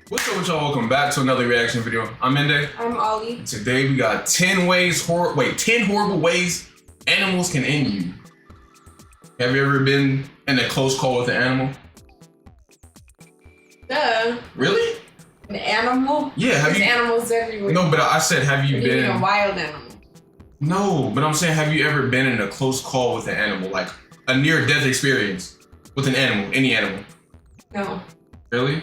What's up with y'all? Welcome back to another reaction video. I'm Mende. I'm Ollie. And today we got 10 horrible ways animals can end you. Have you ever been in a close call with an animal? Duh. Really? An animal? Yeah, There's animals everywhere. No, but I said, have you been a wild animal? No, but I'm saying, have you ever been in a close call with an animal, like a near-death experience with an animal, any animal? No. Really?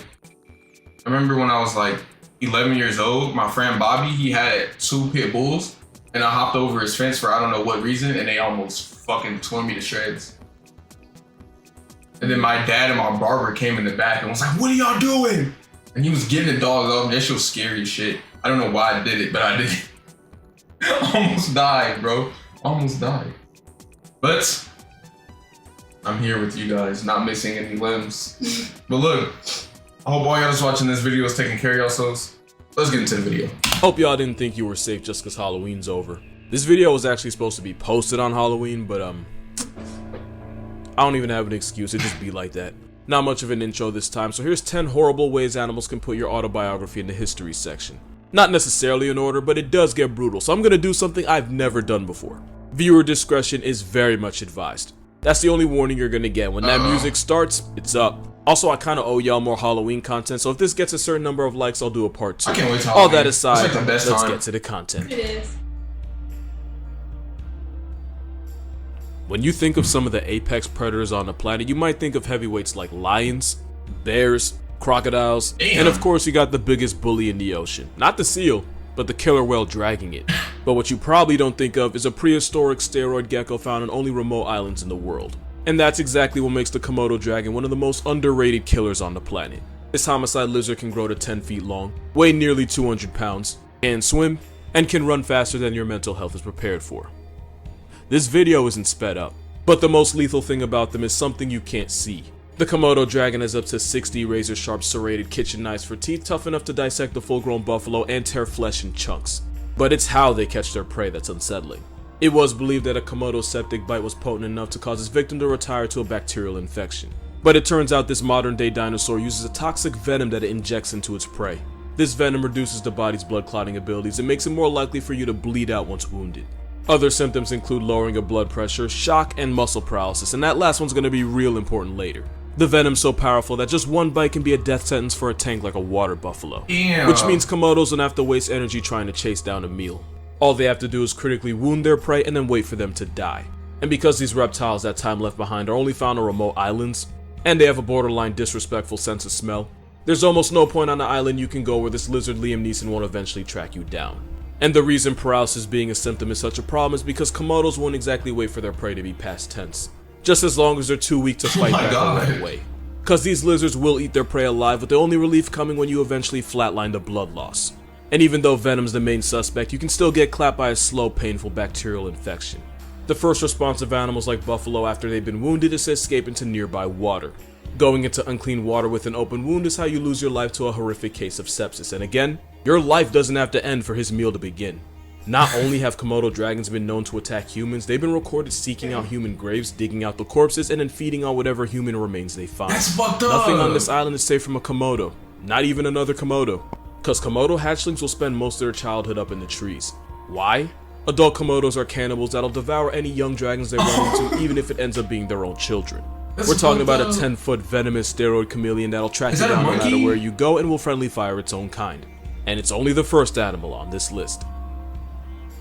I remember when I was like 11 years old, my friend Bobby, he had 2 pit bulls, and I hopped over his fence for I don't know what reason, and they almost fucking tore me to shreds. And then my dad and my barber came in the back and was like, "What are y'all doing?" And he was getting the dog up, and that shit was scary as shit. I don't know why I did it, but I did it. Almost died, bro. Almost died. But I'm here with you guys, not missing any limbs. But look, I hope all y'all that's watching this video is taking care of yourselves. Let's get into the video. Hope y'all didn't think you were safe just because Halloween's over. This video was actually supposed to be posted on Halloween, but I don't even have an excuse, it just be like that. Not much of an intro this time, so here's 10 horrible ways animals can put your autobiography in the history section. Not necessarily in order, but it does get brutal, so I'm gonna do something I've never done before. Viewer discretion is very much advised. That's the only warning you're gonna get. When that music starts, it's up. Also, I kinda owe y'all more Halloween content, so if this gets a certain number of likes, I'll do a part 2. I can't wait till All Halloween. that aside, It's like the best let's time. get to the content. It is. When you think of some of the apex predators on the planet, you might think of heavyweights like lions, bears, crocodiles, and of course you got the biggest bully in the ocean. Not the seal, but the killer whale dragging it. But what you probably don't think of is a prehistoric steroid gecko found on only remote islands in the world. And that's exactly what makes the Komodo dragon one of the most underrated killers on the planet. This homicide lizard can grow to 10 feet long, weigh nearly 200 pounds, can swim, and can run faster than your mental health is prepared for. This video isn't sped up, but the most lethal thing about them is something you can't see. The Komodo dragon has up to 60 razor-sharp serrated kitchen knives for teeth tough enough to dissect a full-grown buffalo and tear flesh in chunks. But it's how they catch their prey that's unsettling. It was believed that a Komodo's septic bite was potent enough to cause its victim to retire to a bacterial infection. But it turns out this modern-day dinosaur uses a toxic venom that it injects into its prey. This venom reduces the body's blood clotting abilities and makes it more likely for you to bleed out once wounded. Other symptoms include lowering of blood pressure, shock, and muscle paralysis, and that last one's going to be real important later. The venom's so powerful that just one bite can be a death sentence for a tank like a water buffalo. Damn. Which means Komodos don't have to waste energy trying to chase down a meal. All they have to do is critically wound their prey and then wait for them to die. And because these reptiles that time left behind are only found on remote islands, and they have a borderline disrespectful sense of smell, there's almost no point on the island you can go where this lizard Liam Neeson won't eventually track you down. And the reason paralysis being a symptom is such a problem is because Komodos won't exactly wait for their prey to be past tense. Just as long as they're too weak to fight back right away. Cause these lizards will eat their prey alive, with the only relief coming when you eventually flatline the blood loss. And even though venom's the main suspect, you can still get clapped by a slow, painful bacterial infection. The first response of animals like buffalo after they've been wounded is to escape into nearby water. Going into unclean water with an open wound is how you lose your life to a horrific case of sepsis, and again, your life doesn't have to end for his meal to begin. Not only have Komodo dragons been known to attack humans, they've been recorded seeking out human graves, digging out the corpses, and then feeding on whatever human remains they find. That's fucked up. Nothing on this island is safe from a Komodo, not even another Komodo. Cause Komodo hatchlings will spend most of their childhood up in the trees. Why? Adult Komodos are cannibals that'll devour any young dragons they run into, even if it ends up being their own children. We're talking about a 10-foot venomous steroid chameleon that'll track you down no matter where you go and will friendly fire its own kind. And it's only the first animal on this list.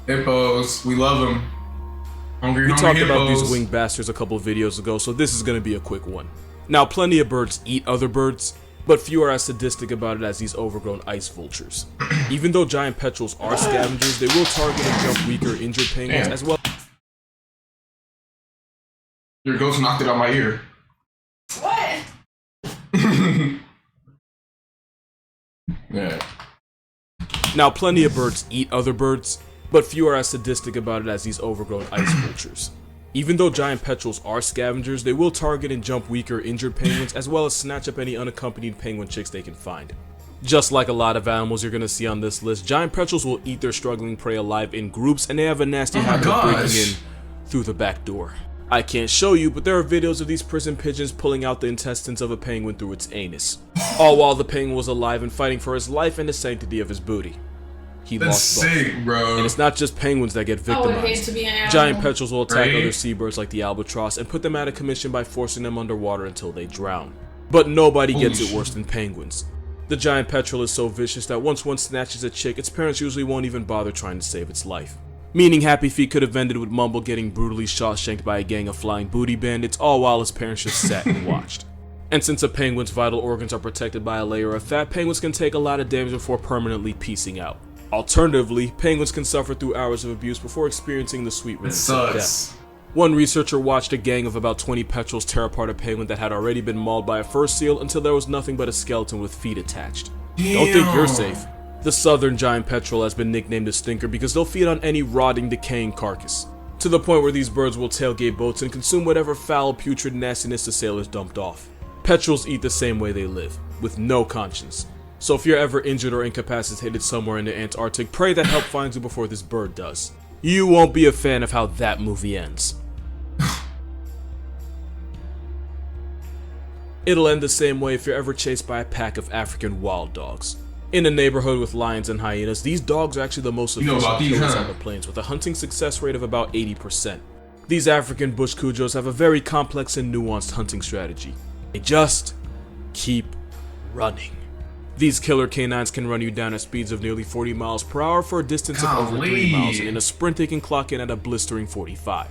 Hippos, we love them. Hungry, we talked about hippos. these winged bastards a couple of videos ago, so this is going to be a quick one. Now, plenty of birds eat other birds, but few are as sadistic about it as these overgrown ice vultures. Even though giant petrels are scavengers, they will target and jump weaker, injured penguins as well. Your ghost knocked it out my ear. What? Yeah. Now, plenty of birds eat other birds, but few are as sadistic about it as these overgrown ice vultures. Even though giant petrels are scavengers, they will target and jump weaker, injured penguins, as well as snatch up any unaccompanied penguin chicks they can find. Just like a lot of animals you're gonna see on this list, giant petrels will eat their struggling prey alive in groups, and they have a nasty habit of breaking in through the back door. I can't show you, but there are videos of these prison pigeons pulling out the intestines of a penguin through its anus. All while the penguin was alive and fighting for his life and the sanctity of his booty. He That's lost both. sick, bro. And it's not just penguins that get I would hate victimized. to be an animal. Giant petrels will attack Right? other seabirds like the albatross and put them out of commission by forcing them underwater until they drown. But nobody gets Holy it worse than penguins. The giant petrel is so vicious that once one snatches a chick, its parents usually won't even bother trying to save its life. Meaning Happy Feet could have ended with Mumble getting brutally shot-shanked by a gang of flying booty bandits, all while his parents just sat and watched. And since a penguin's vital organs are protected by a layer of fat, penguins can take a lot of damage before permanently piecing out. Alternatively, penguins can suffer through hours of abuse before experiencing the sweet It release of death. sucks. One researcher watched a gang of about 20 petrels tear apart a penguin that had already been mauled by a fur seal until there was nothing but a skeleton with feet attached. Don't think you're safe. The southern giant petrel has been nicknamed a stinker because they'll feed on any rotting, decaying carcass, to the point where these birds will tailgate boats and consume whatever foul, putrid nastiness the sailors dumped off. Petrels eat the same way they live, with no conscience. So if you're ever injured or incapacitated somewhere in the Antarctic, pray that help finds you before this bird does. You won't be a fan of how that movie ends. It'll end the same way if you're ever chased by a pack of African wild dogs. In a neighborhood with lions and hyenas, these dogs are actually the most You know efficient about these, killers huh? on the plains, with a hunting success rate of about 80%. These African bush cujos have a very complex and nuanced hunting strategy. They just keep running. These killer canines can run you down at speeds of nearly 40 miles per hour for a distance of over 3 miles, and in a sprint they can clock in at a blistering 45.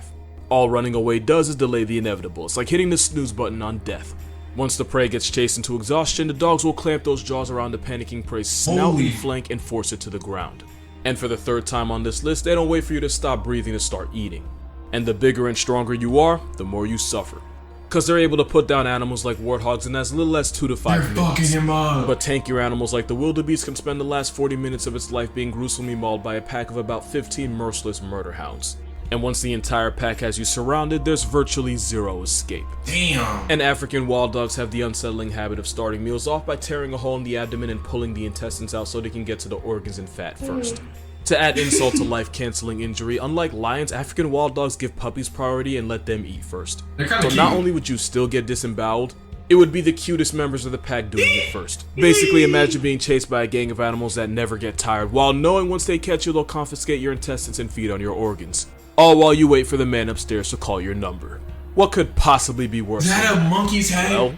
All running away does is delay the inevitable. It's like hitting the snooze button on death. Once the prey gets chased into exhaustion, the dogs will clamp those jaws around the panicking prey's snout Holy. and flank and force it to the ground. And for the third time on this list, they don't wait for you to stop breathing to start eating. And the bigger and stronger you are, the more you suffer. Cause they're able to put down animals like warthogs in as little as 2 to 5 They're minutes. fucking him up. But tankier animals like the wildebeest can spend the last 40 minutes of its life being gruesomely mauled by a pack of about 15 merciless murder hounds. And once the entire pack has you surrounded, there's virtually zero escape. Damn. And African wild dogs have the unsettling habit of starting meals off by tearing a hole in the abdomen and pulling the intestines out so they can get to the organs and fat first. To add insult to life-canceling injury, unlike lions, African wild dogs give puppies priority and let them eat first. They're kinda So not cute. only would you still get disemboweled, it would be the cutest members of the pack doing it first. Basically, imagine being chased by a gang of animals that never get tired, while knowing once they catch you, they'll confiscate your intestines and feed on your organs. All while you wait for the man upstairs to call your number. What could possibly be worse Is than that a that? monkey's head? Well,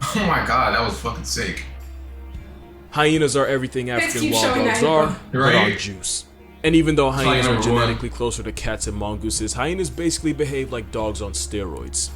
Oh my god, that was fucking sick. hyenas are everything African keep wild showing dogs that, are, Hippo. but Right. on juice. And even though hyenas are number one. genetically closer to cats and mongooses, hyenas basically behave like dogs on steroids.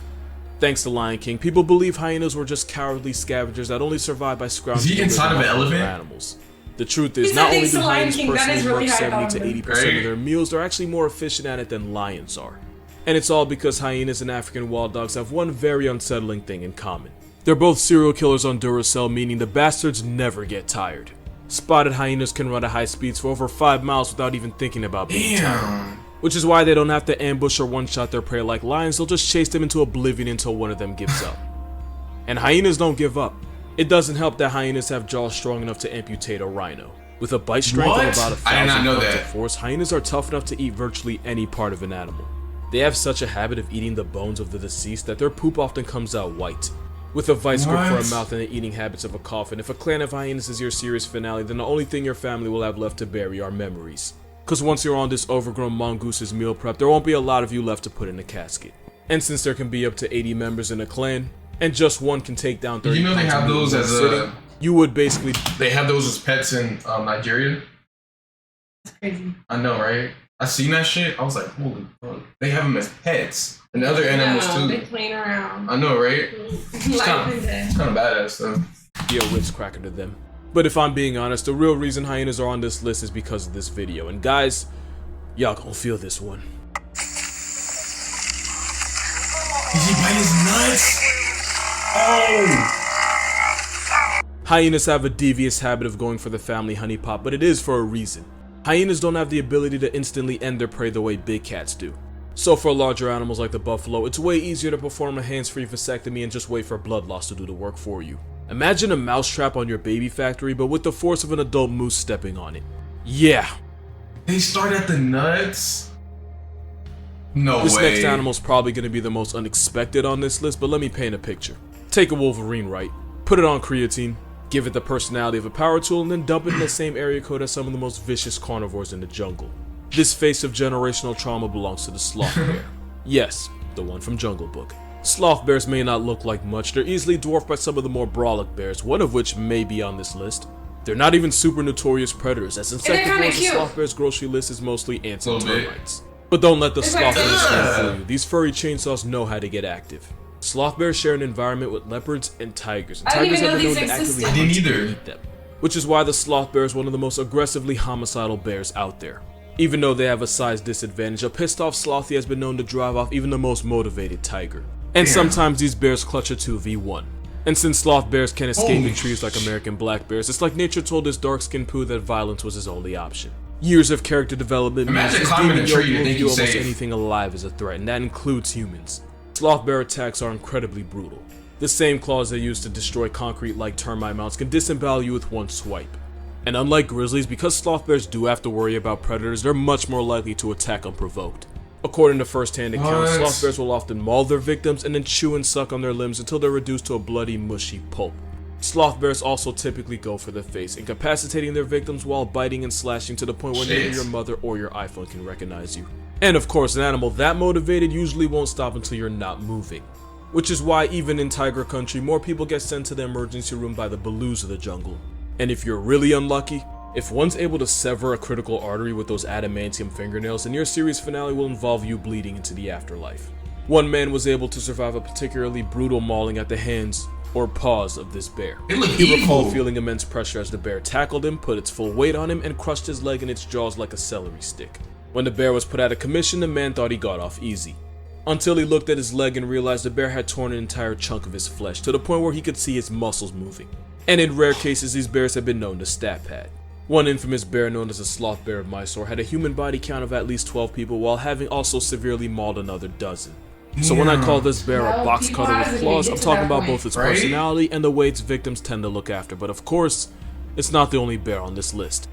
Thanks to Lion King, people believe hyenas were just cowardly scavengers that only survived by scrounging Is he inside together of an other elephant? animals. The truth is, He not said only thanks do to Lion hyenas King, that personally is really work high 70 to compliment. 80% Right. of their meals, they're actually more efficient at it than lions are. And it's all because hyenas and African wild dogs have one very unsettling thing in common. They're both serial killers on Duracell, meaning the bastards never get tired. Spotted hyenas can run at high speeds for over 5 miles without even thinking about being tired. Damn. Which is why they don't have to ambush or one-shot their prey like lions, they'll just chase them into oblivion until one of them gives up. And hyenas don't give up. It doesn't help that hyenas have jaws strong enough to amputate a rhino. With a bite strength What? of about I did not 1,000 know pounds that. of force, hyenas are tough enough to eat virtually any part of an animal. They have such a habit of eating the bones of the deceased that their poop often comes out white. With a vice grip for a What? mouth and the eating habits of a coffin, if a clan of hyenas is your series finale, then the only thing your family will have left to bury are memories. Cause once you're on this overgrown mongoose's meal prep, there won't be a lot of you left to put in a casket. And since there can be up to 80 members in a clan, and just one can take down 30 You know they pounds of have meat in those one as sitting, a. you would basically They have those as pets in Nigeria. That's crazy. I know, right? I seen that shit. I was like, holy fuck. They have them as pets and other animals No, they too. playing around. I know, right? Life and death. It's kind of badass though. be a Ritz cracker to them. But if I'm being honest, the real reason hyenas are on this list is because of this video. And guys, y'all gonna feel this one. Did he bite his nuts? Oh! Hyenas have a devious habit of going for the family honeypot, but it is for a reason. Hyenas don't have the ability to instantly end their prey the way big cats do. So for larger animals like the buffalo, it's way easier to perform a hands-free vasectomy and just wait for blood loss to do the work for you. Imagine a mousetrap on your baby factory, but with the force of an adult moose stepping on it. Yeah. They start at the nuts? No This way. next animal's probably going to be the most unexpected on this list, but let me paint a picture. Take a wolverine, right? Put it on creatine, give it the personality of a power tool, and then dump it in the same area code as some of the most vicious carnivores in the jungle. This face of generational trauma belongs to the sloth bear. Yes, the one from Jungle Book. Sloth bears may not look like much, they're easily dwarfed by some of the more brolic bears, one of which may be on this list. They're not even super notorious predators, as insectivores, the sloth bear's grocery list is mostly ants and termites. But don't let the sloth bears fool you, these furry chainsaws know how to get active. Sloth bears share an environment with leopards and tigers have been known to actively hunt and eat them, which is why the sloth bear is one of the most aggressively homicidal bears out there. Even though they have a size disadvantage, a pissed off slothy has been known to drive off even the most motivated tiger. And sometimes these bears clutch a 2v1. And since sloth bears can't escape in trees like American black bears, it's like nature told this dark-skinned poo that violence was his only option. Years of character development means this demon will view almost anything alive as a threat, and that includes humans. Sloth bear attacks are incredibly brutal. The same claws they use to destroy concrete-like termite mounds can disembowel you with one swipe. And unlike grizzlies, because sloth bears do have to worry about predators, they're much more likely to attack unprovoked. According to first-hand accounts, sloth bears will often maul their victims and then chew and suck on their limbs until they're reduced to a bloody, mushy pulp. Sloth bears also typically go for the face, incapacitating their victims while biting and slashing to the point where neither your mother or your iPhone can recognize you. And of course, an animal that motivated usually won't stop until you're not moving. Which is why even in tiger country, more people get sent to the emergency room by the Baloos of the jungle. And if you're really unlucky, if one's able to sever a critical artery with those adamantium fingernails, then your series finale will involve you bleeding into the afterlife. One man was able to survive a particularly brutal mauling at the hands or paws of this bear. He recalled feeling immense pressure as the bear tackled him, put its full weight on him, and crushed his leg in its jaws like a celery stick. When the bear was put out of commission, the man thought he got off easy. Until he looked at his leg and realized the bear had torn an entire chunk of his flesh, to the point where he could see his muscles moving. And in rare cases, these bears have been known to stat pad. One infamous bear known as the sloth bear of Mysore had a human body count of at least 12 people while having also severely mauled another dozen. So when I call this bear a box cutter with claws, I'm talking about both its personality and the way its victims tend to look after. But of course, it's not the only bear on this list.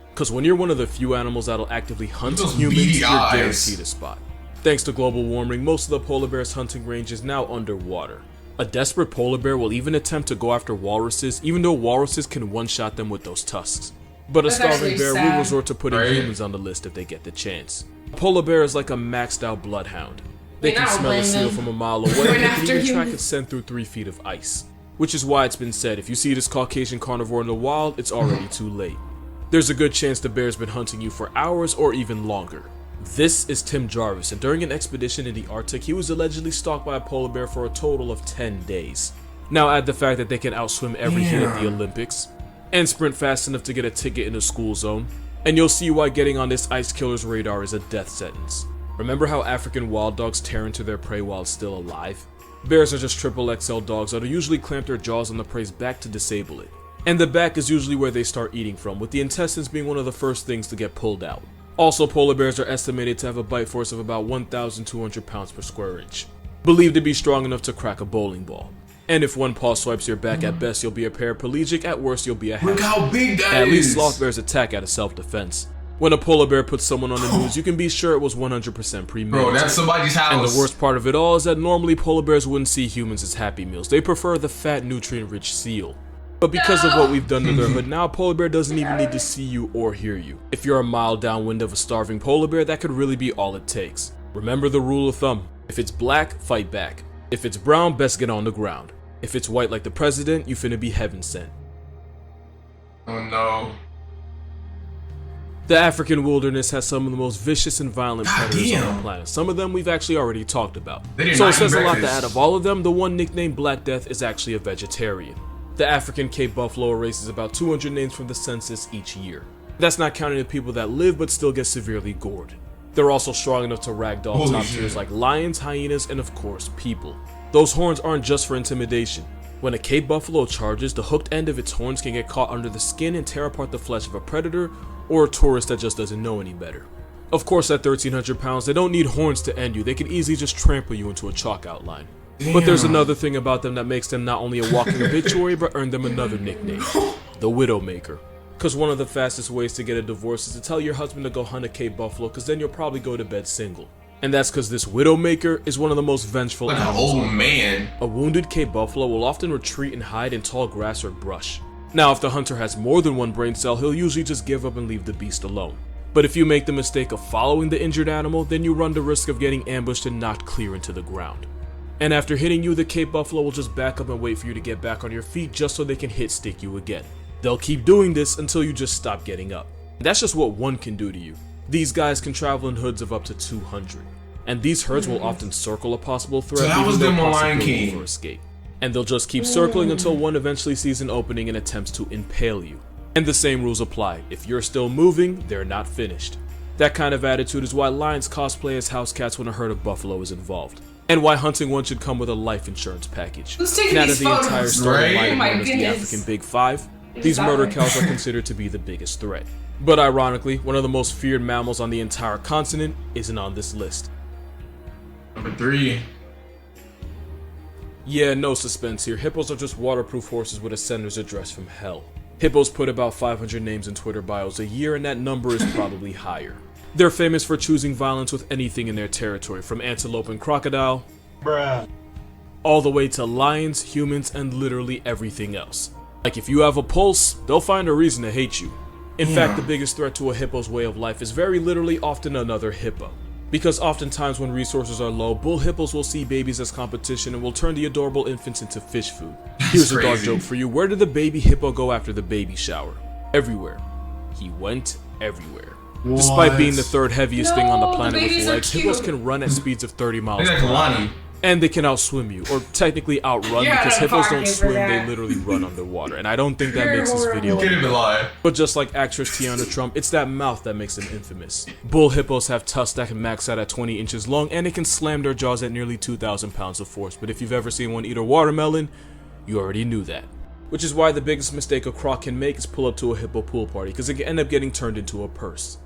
Because when you're one of the few animals that'll actively hunt humans, you're guaranteed a spot. Thanks to global warming, most of the polar bear's hunting range is now underwater. A desperate polar bear will even attempt to go after walruses, even though walruses can one-shot them with those tusks. But a starving bear will resort to putting humans on the list if they get the chance. A polar bear is like a maxed-out bloodhound. They can smell a seal from a mile away, and they can even track its scent through 3 feet of ice. Which is why it's been said, if you see this Caucasian carnivore in the wild, it's already too late. There's a good chance the bear's been hunting you for hours or even longer. This is Tim Jarvis, and during an expedition in the Arctic, he was allegedly stalked by a polar bear for a total of 10 days. Now add the fact that they can outswim every heat at the Olympics, and sprint fast enough to get a ticket in a school zone, and you'll see why getting on this ice killer's radar is a death sentence. Remember how African wild dogs tear into their prey while still alive? Bears are just triple XL dogs that'll usually clamp their jaws on the prey's back to disable it. And the back is usually where they start eating from, with the intestines being one of the first things to get pulled out. Also, polar bears are estimated to have a bite force of about 1,200 pounds per square inch, believed to be strong enough to crack a bowling ball. And if one paw swipes your back, at best you'll be a paraplegic, at worst you'll be a half. Look how big that is! At least sloth bears attack out of self-defense. When a polar bear puts someone on the news, you can be sure it was 100% premeditated. Bro, that's somebody's house. And the worst part of it all is that normally polar bears wouldn't see humans as happy meals. They prefer the fat, nutrient-rich seal. But because of what we've done to their hood, now a polar bear doesn't even need to see you or hear you. If you're a mile downwind of a starving polar bear, that could really be all it takes. Remember the rule of thumb. If it's black, fight back. If it's brown, best get on the ground. If it's white like the president, you finna be heaven sent. Oh no. The African wilderness has some of the most vicious and violent predators on the planet. Some of them we've actually already talked about. So it says a lot that out of all of them, the one nicknamed Black Death is actually a vegetarian. The African Cape Buffalo erases about 200 names from the census each year. That's not counting the people that live but still get severely gored. They're also strong enough to ragdoll top tiers like lions, hyenas, and of course, people. Those horns aren't just for intimidation. When a Cape Buffalo charges, the hooked end of its horns can get caught under the skin and tear apart the flesh of a predator or a tourist that just doesn't know any better. Of course, at 1,300 pounds, they don't need horns to end you, they can easily just trample you into a chalk outline. But there's another thing about them that makes them not only a walking obituary, but earned them another nickname, the Widowmaker. Cause one of the fastest ways to get a divorce is to tell your husband to go hunt a Cape Buffalo, cause then you'll probably go to bed single. And that's because this Widowmaker is one of the most vengeful Like an animals. old man. A wounded Cape buffalo will often retreat and hide in tall grass or brush. Now, if the hunter has more than one brain cell, he'll usually just give up and leave the beast alone. But if you make the mistake of following the injured animal, then you run the risk of getting ambushed and knocked clear into the ground. And after hitting you, the Cape buffalo will just back up and wait for you to get back on your feet just so they can hit stick you again. They'll keep doing this until you just stop getting up. That's just what one can do to you. These guys can travel in hoods of up to 200. And these herds will often circle a possible threat, So that was leaving them no on Lion possibility King. for escape. And they'll just keep circling until one eventually sees an opening and attempts to impale you. And the same rules apply. If you're still moving, they're not finished. That kind of attitude is why lions cosplay as house cats when a herd of buffalo is involved. And why hunting one should come with a life insurance package. Who's taking Now that these the entire photos? starting Right? line Oh my known as the goodness. African Big Five, It's these murder dire. cows are considered to be the biggest threat. But ironically, one of the most feared mammals on the entire continent isn't on this list. Number 3. Yeah, no suspense here. Hippos are just waterproof horses with a sender's address from hell. Hippos put about 500 names in Twitter bios a year, and that number is probably higher. They're famous for choosing violence with anything in their territory, from antelope and crocodile, all the way to lions, humans, and literally everything else. Like, if you have a pulse, they'll find a reason to hate you. In fact, the biggest threat to a hippo's way of life is very literally often another hippo. Because oftentimes when resources are low, bull hippos will see babies as competition and will turn the adorable infants into fish food. Here's a dark crazy. joke for you. Where did the baby hippo go after the baby shower? Everywhere. He went everywhere. Despite being the third heaviest thing on the No, the planet with babies are legs, hippos cute. can run at speeds of 30 miles Look per like hour. Kalani. And they can outswim you, or technically outrun, You're because out of hippos pocket don't for swim, they that. literally run underwater. And I don't think that You're makes this video Can't even lie. but just like actress Tiana Trump, it's that mouth that makes them infamous. Bull hippos have tusks that can max out at 20 inches long, and they can slam their jaws at nearly 2,000 pounds of force. But if you've ever seen one eat a watermelon, you already knew that. Which is why the biggest mistake a croc can make is pull up to a hippo pool party, because it can end up getting turned into a purse.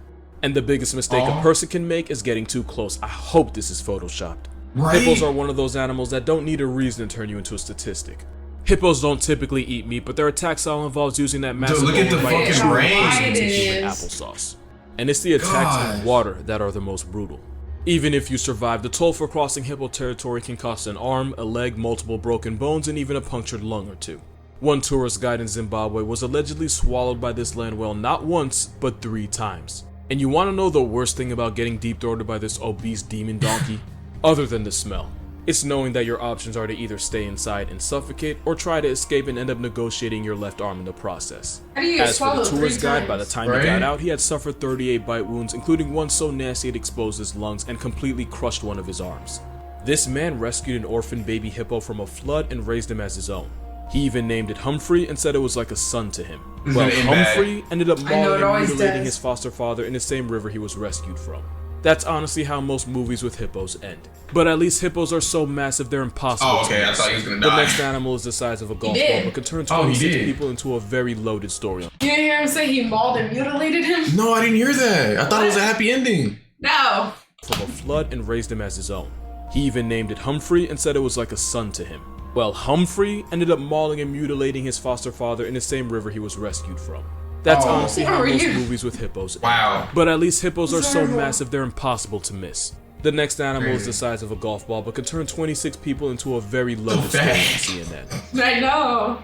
And the biggest mistake a person can make is getting too close. I hope this is photoshopped. Right? Hippos are one of those animals that don't need a reason to turn you into a statistic. Hippos don't typically eat meat, but their attack style involves using that massive look at the overbite fucking to brain. into It human is. applesauce. And it's the attacks God. in water that are the most brutal. Even if you survive, the toll for crossing hippo territory can cost an arm, a leg, multiple broken bones, and even a punctured lung or two. One tourist guide in Zimbabwe was allegedly swallowed by this land whale not once, but 3 times. And you want to know the worst thing about getting deep-throated by this obese demon donkey? Other than the smell. It's knowing that your options are to either stay inside and suffocate, or try to escape and end up negotiating your left arm in the process. How do you get As for the swallowed tourist 3 guide, by the times? time he Right? got out, he had suffered 38 bite wounds, including one so nasty it exposed his lungs and completely crushed one of his arms. This man rescued an orphan baby hippo from a flood and raised him as his own. He even named it Humphrey and said it was like a son to him. This Well, is gonna end bad. Humphrey ended up know, mauling it and always mutilating does. his foster father in the same river he was rescued from. That's honestly how most movies with hippos end. But at least hippos are so massive they're impossible Oh, to okay. I miss. thought he was gonna The die. next animal is the size of a golf did. ball, but can turn Oh, he 26 did. people into a very loaded story. You didn't hear him say he mauled and mutilated him? No, I didn't hear that. I thought it was a happy ending. No. From a flood and raised him as his own. He even named it Humphrey and said it was like a son to him. Well, Humphrey ended up mauling and mutilating his foster father in the same river he was rescued from. That's Oh. honestly how Where were most you? movies with hippos end. Wow. But at least hippos are so Terrible. massive they're impossible to miss. The next animal is Crazy. the size of a golf ball, but can turn 26 people into a very loaded So story on fast. CNN. I know.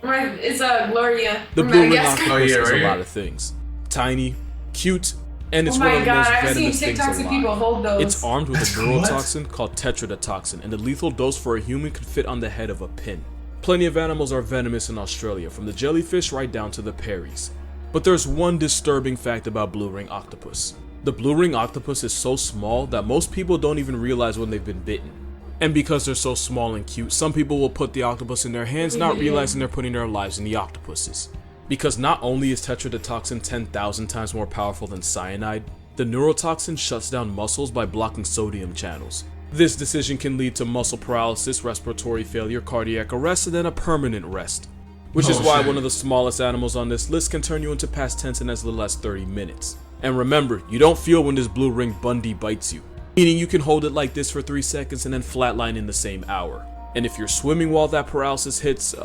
Right, it's Gloria. The from blue ring Madagascar. octopus Oh, yeah, is right. a lot of things. Tiny, cute, and it's Oh one my of the most god, I've seen venomous things TikToks of alive. people hold those. It's armed with a What? neurotoxin called tetrodotoxin, and the lethal dose for a human could fit on the head of a pin. Plenty of animals are venomous in Australia, from the jellyfish right down to the peris. But there's one disturbing fact about blue ring octopus. The blue ring octopus is so small that most people don't even realize when they've been bitten. And because they're so small and cute, some people will put the octopus in their hands, not realizing they're putting their lives in the octopus's. Because not only is tetrodotoxin 10,000 times more powerful than cyanide, the neurotoxin shuts down muscles by blocking sodium channels. This decision can lead to muscle paralysis, respiratory failure, cardiac arrest, and then a permanent rest. Which is Oh, why shit. one of the smallest animals on this list can turn you into past tense in as little as 30 minutes. And remember, you don't feel when this blue ring Bundy bites you. Meaning you can hold it like this for 3 seconds and then flatline in the same hour. And if you're swimming while that paralysis hits,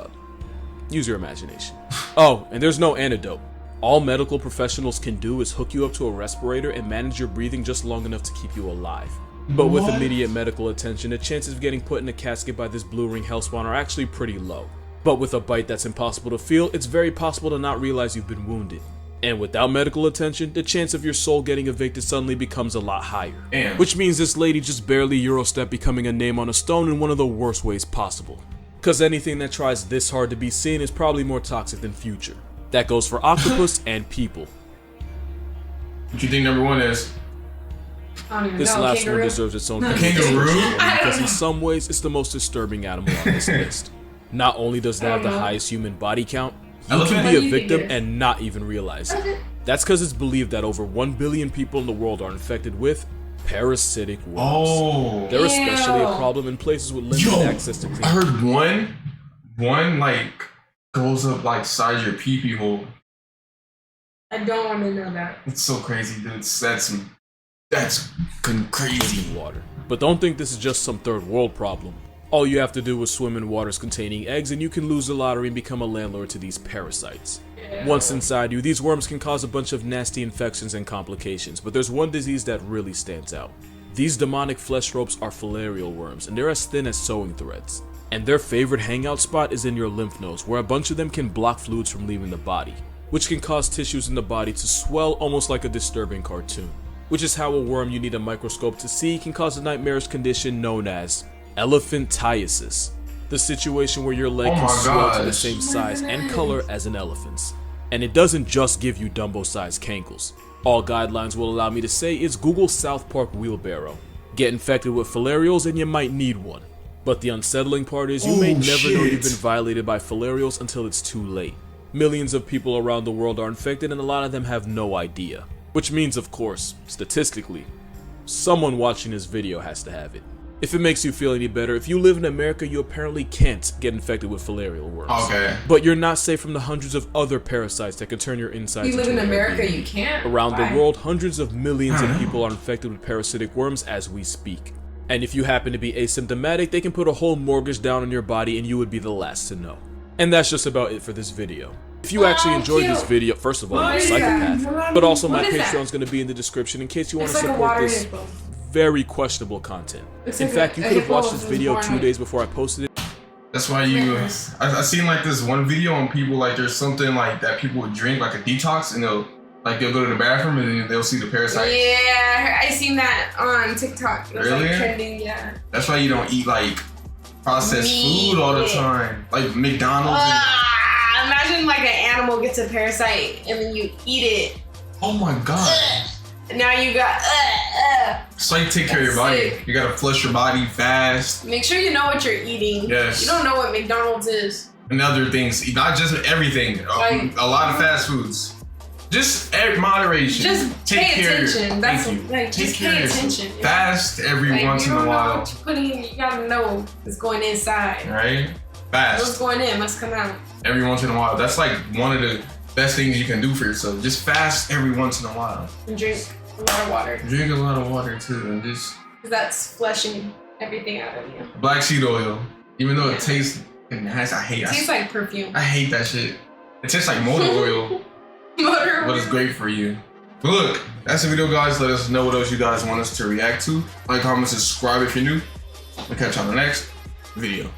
use your imagination. Oh, and there's no antidote. All medical professionals can do is hook you up to a respirator and manage your breathing just long enough to keep you alive. But with immediate medical attention, the chances of getting put in a casket by this blue ring hellspawn are actually pretty low. But with a bite that's impossible to feel, it's very possible to not realize you've been wounded. And without medical attention, the chance of your soul getting evicted suddenly becomes a lot higher. Damn. Which means this lady just barely Eurostep becoming a name on a stone in one of the worst ways possible. Cause anything that tries this hard to be seen is probably more toxic than Future. That goes for octopus and people. What you think number one is? I don't even This know. last Kangaroo? one deserves its own Kangaroo? because in some ways it's the most disturbing animal on this list. Not only does it have the highest human body count, you Elephant? can What be do a you think victim it is? and not even realize it. That's because it's believed that over 1 billion people in the world are infected with parasitic worms. Oh. They're especially a Ew. problem in places with limited Yo, access to I clean. heard one like goes up like size your pee hole. I don't want to know that. It's so crazy, dude. That's crazy. Water. But don't think this is just some third world problem. All you have to do is swim in waters containing eggs and you can lose the lottery and become a landlord to these parasites. Once inside you, these worms can cause a bunch of nasty infections and complications, but there's one disease that really stands out. These demonic flesh ropes are filarial worms, and they're as thin as sewing threads. And their favorite hangout spot is in your lymph nodes, where a bunch of them can block fluids from leaving the body, which can cause tissues in the body to swell almost like a disturbing cartoon. Which is how a worm you need a microscope to see can cause a nightmarish condition known as elephantiasis. The situation where your leg Oh can my swell to the gosh. same size and color as an elephant's. And it doesn't just give you Dumbo-sized cankles. All guidelines will allow me to say is Google South Park wheelbarrow. Get infected with filarials and you might need one. But the unsettling part is you may Oh, never know shit. you've been violated by filarials until it's too late. Millions of people around the world are infected and a lot of them have no idea. Which means, of course, statistically, someone watching this video has to have it. If it makes you feel any better, if you live in America, you apparently can't get infected with filarial worms. Okay. But you're not safe from the hundreds of other parasites that can turn your insides You live into in an America, Airbnb. you can't. Around Why? the world, hundreds of millions of people are infected with parasitic worms as we speak. And if you happen to be asymptomatic, they can put a whole mortgage down on your body and you would be the last to know. And that's just about it for this video. If you actually enjoyed this cute. video, first of all, What you're a is that? psychopath. But also my What is that? Patreon's going to be in the description in case you want It's to like a support water this hippo. very questionable content. It's In like fact, you a could have hippo watched with this a video horn 2 on it. days before I posted it. That's why I seen like this one video on people like there's something like that people would drink like a detox and they'll go to the bathroom and then they'll see the parasite. Yeah, I seen that on TikTok. It was Really? like trending, yeah. That's why you don't eat like processed Meat. food all the time. Like McDonald's. Imagine like an animal gets a parasite and then you eat it. Oh my god. And now you got So you take care of your body. Sick. You gotta flush your body fast. Make sure you know what you're eating. Yes. You don't know what McDonald's is. And other things. Not just everything. Like- A lot of fast foods. Just moderation. Just Take pay care. attention. That's Thank you. like Take just care pay of yourself. attention. Fast every Like, once you in a don't know while. what you put in, you gotta know what's going inside. Right? What's Fast. going in must come out. Every once in a while. That's like one of the best things you can do for yourself. Just fast every once in a while. And drink a lot of water. Drink a lot of water too, and just Because that's flushing everything out of you. black seed oil. Even though it tastes nice, I hate It tastes like perfume. I hate that shit. It tastes like motor oil, Motor but it's great for you. But look, that's the video, guys. Let us know what else you guys want us to react to. Like, comment, subscribe if you're new. We'll catch you on the next video.